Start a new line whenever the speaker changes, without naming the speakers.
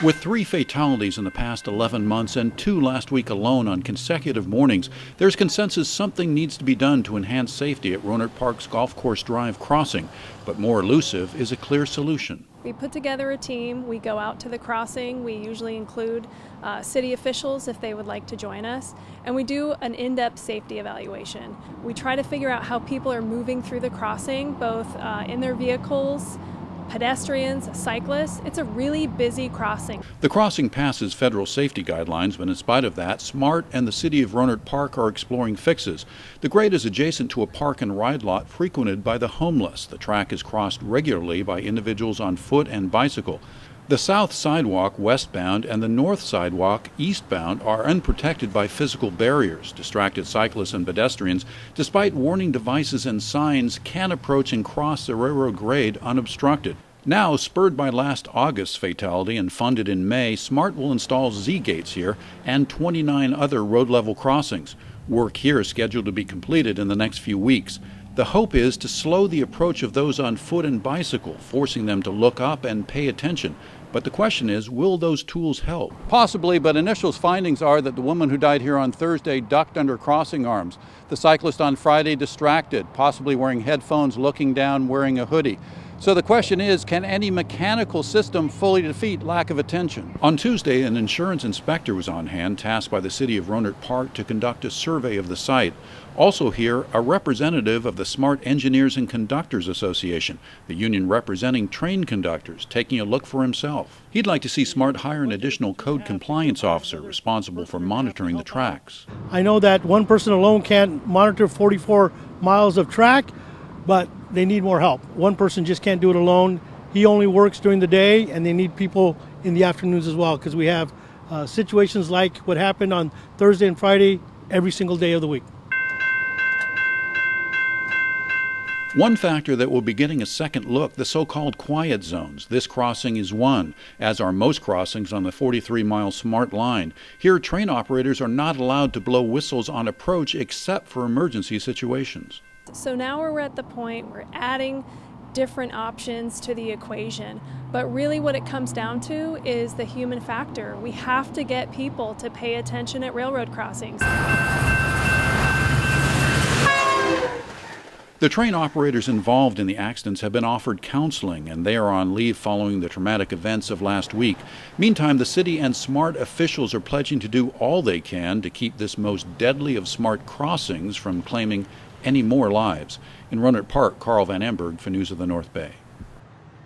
With 3 fatalities in the past 11 months and 2 last week alone on consecutive mornings, there's consensus something needs to be done to enhance safety at Rohnert Park's Golf Course Drive crossing. But more elusive is a clear solution.
We put together a team, we go out to the crossing, we usually include city officials if they would like to join us, and we do an in-depth safety evaluation. We try to figure out how people are moving through the crossing, both in their vehicles, pedestrians, cyclists. It's a really busy crossing.
The crossing passes federal safety guidelines, but in spite of that, SMART and the city of Rohnert Park are exploring fixes. The grade is adjacent to a park and ride lot frequented by the homeless. The track is crossed regularly by individuals on foot and bicycle. The south sidewalk westbound and the north sidewalk eastbound are unprotected by physical barriers. Distracted cyclists and pedestrians, despite warning devices and signs, can approach and cross the railroad grade unobstructed. Now, spurred by last August's fatality and funded in May, SMART will install Z-gates here and 29 other road-level crossings. Work here is scheduled to be completed in the next few weeks. The hope is to slow the approach of those on foot and bicycle, forcing them to look up and pay attention. But the question is, will those tools help? Possibly, but initial findings are that the woman who died here on Thursday ducked under crossing arms. The cyclist on Friday distracted, possibly wearing headphones, looking down, wearing a hoodie. So the question is, can any mechanical system fully defeat lack of attention? On Tuesday, an insurance inspector was on hand, tasked by the city of Rohnert Park to conduct a survey of the site. Also here, a representative of the SMART Engineers and Conductors Association, the union representing train conductors, taking a look for himself. He'd like to see SMART hire an additional code compliance officer responsible for monitoring the tracks.
I know that one person alone can't monitor 44 miles of track, but they need more help. One person just can't do it alone. He only works during the day, and they need people in the afternoons as well, because we have situations like what happened on Thursday and Friday every single day of the week.
One factor that will be getting a second look, the so-called quiet zones. This crossing is one, as are most crossings on the 43-mile SMART line. Here, train operators are not allowed to blow whistles on approach except for emergency situations.
So now we're at the point we're adding different options to the equation. But really what it comes down to is the human factor. We have to get people to pay attention at railroad crossings.
The train operators involved in the accidents have been offered counseling, and they are on leave following the traumatic events of last week. Meantime, the city and SMART officials are pledging to do all they can to keep this most deadly of SMART crossings from claiming any more lives. In Rohnert Park, Carl Van Amberg for News of the North Bay.